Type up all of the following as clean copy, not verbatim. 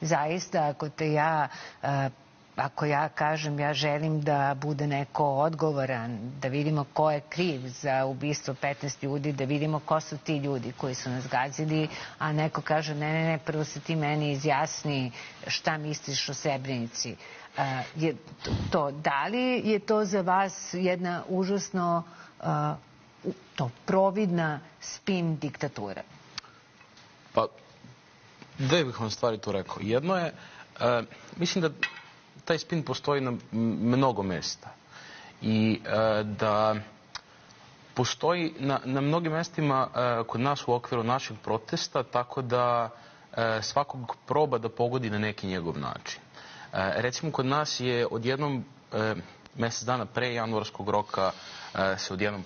zaista ako ja kažem ja želim da bude neko odgovoran, da vidimo ko je kriv za ubistvo 15 ljudi, da vidimo ko su ti ljudi koji su nas gazili, a neko kaže ne, prvo se ti meni izjasni šta misliš o Srebrenici. Da li je to za vas jedna užasno providna spin diktatura? Pa, dve bih vam stvari tu rekao. Jedno je, mislim da taj spin postoji na mnogo mesta i da postoji na mnogim mestima kod nas u okviru našeg protesta, tako da svakog proba da pogodi na neki njegov način. Recimo, kod nas je odjednom mesec dana pre januarskog roka se odjednom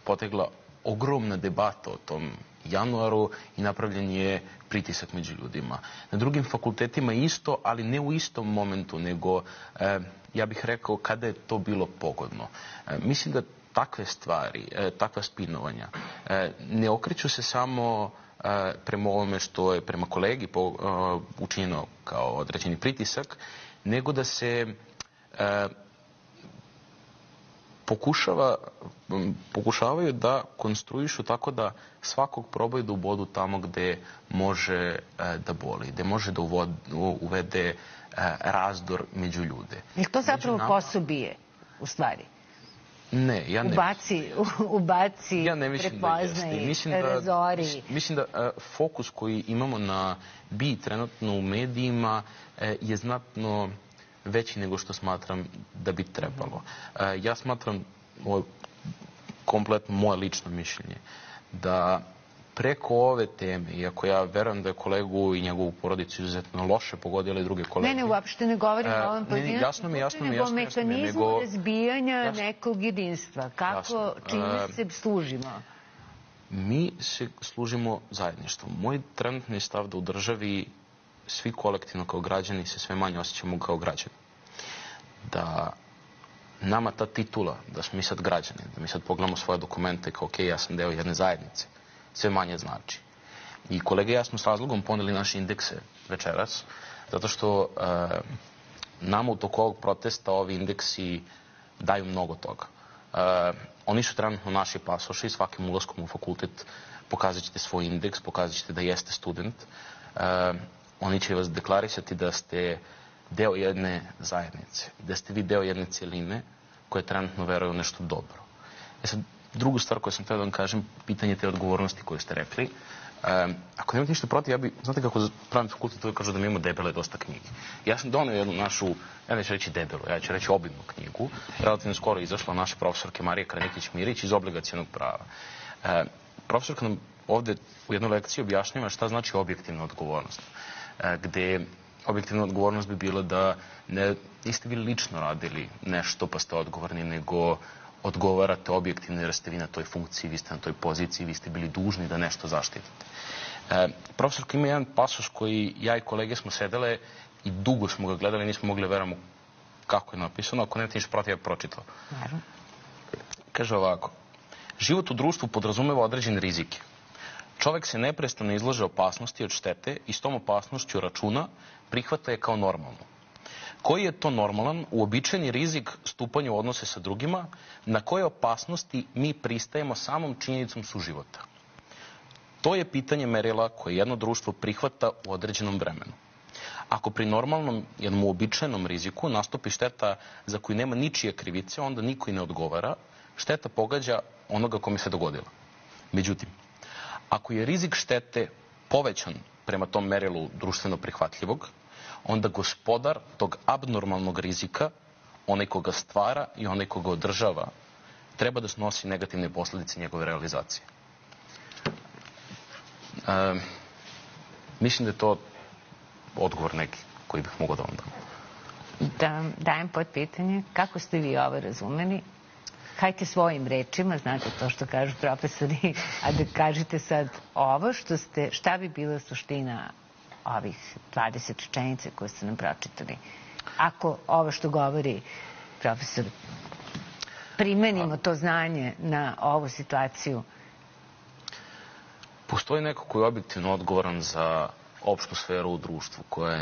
potegla ogromna debata o tom januaru i napravljen je pritisak među ljudima. Na drugim fakultetima isto, ali ne u istom momentu, nego ja bih rekao kada je to bilo pogodno. Mislim da takve stvari, takva spinovanja ne okreću se samo prema ovome što je prema kolegi učinjeno kao određeni pritisak, nego da se pokušavaju da konstruišu tako da svakog probaju da ubodu tamo gde može da boli, gde može da uvede razdor među ljude. Je to zapravo posao bije, u stvari? Ne, ja ne ubaci, ja ne mislim prepoznaj, razori. Mislim da fokus koji imamo na BI trenutno u medijima je znatno veći nego što smatram da bi trebalo. Ja smatram, ovo je kompletno moje lično mišljenje, da preko ove teme, iako ja verujem da je kolegu i njegovu porodicu izuzetno loše pogodile druge kolege. Ne, uopšte ne govorim o ovom pojedinačnom, nego mehanizmu razbijanja nekog jedinstva. Kako, čime se služimo? Mi se služimo zajedništvom. Moj trenutni stav da u državi svi kolektivno kao građani se sve manje osjećamo kao građani. Da nama ta titula, da smo mi sad građani, da mi sad pogledamo svoje dokumente kao ok, ja sam deo jedne zajednice, sve manje znači. I kolege i ja smo s razlogom poneli naše indekse večeras, zato što nama u toku ovog protesta ovi indeksi daju mnogo toga. Oni su trenutno naši pasoši i svakim ulaskom u fakultet pokazat ćete svoj indeks, pokazat ćete da jeste student. Oni će vas deklarisati da ste deo jedne zajednice, da ste vi deo jedne cijeline koje trenutno veruje u nešto dobro. Sad, drugu stvar koju sam htio da vam kažem, pitanje te odgovornosti koju ste rekli. Ako nemate ništa protiv, ja bi, znate kako za pravni fakultet uvijek kažu da mi imamo debele dosta knjige. Ja sam donio jednu našu, ja neću reći debelu, ja ću reći obimnu knjigu. Relativno skoro je izašla naše profesorke Marije Kranikić-Mirić iz obligacionog prava. Profesorka nam ovde u jednoj lekciji objašnjava šta znači objektivna odgovornost. Gde objektivna odgovornost bi bila da niste vi lično radili nešto pa ste odgovorni, nego odgovarate objektivno jer ste vi na toj funkciji, vi ste na toj poziciji, vi ste bili dužni da nešto zaštitite. Profesorka ima jedan pasus koji ja i kolege smo sedele i dugo smo ga gledali, nismo mogli veramo kako je napisano, ako nemate ništa protiv, ja pročitao. Kaže ovako: život u društvu podrazumeva određene rizike. Čovek se neprestano izlaže opasnosti od štete i s tom opasnošću računa, prihvata je kao normalno. Koji je to normalan, uobičajeni rizik stupanja u odnose sa drugima, na koje opasnosti mi pristajemo samom činjenicom suživota? To je pitanje merila koje jedno društvo prihvata u određenom vremenu. Ako pri normalnom, jednom uobičajenom riziku nastupi šteta za koju nema ničije krivice, onda niko i ne odgovara, šteta pogađa onoga kome se dogodila. Međutim, ako je rizik štete povećan prema tom merilu društveno prihvatljivog, onda gospodar tog abnormalnog rizika, onaj koga stvara i onaj koga održava, treba da snosi negativne posljedice njegove realizacije. Mislim da je to odgovor neki koji bih mogao da vam dam. Dajem pod pitanje, kako ste vi ovo razumeli? Hajte svojim rečima, znate to što kažu profesori, a da kažete sad ovo šta bi bila suština ovih 20 rečenica koje ste nam pročitali. Ako ovo što govori profesor, primenimo to znanje na ovu situaciju. Postoji neko koji je objektivno odgovoran za opštu sferu u društvu, koja je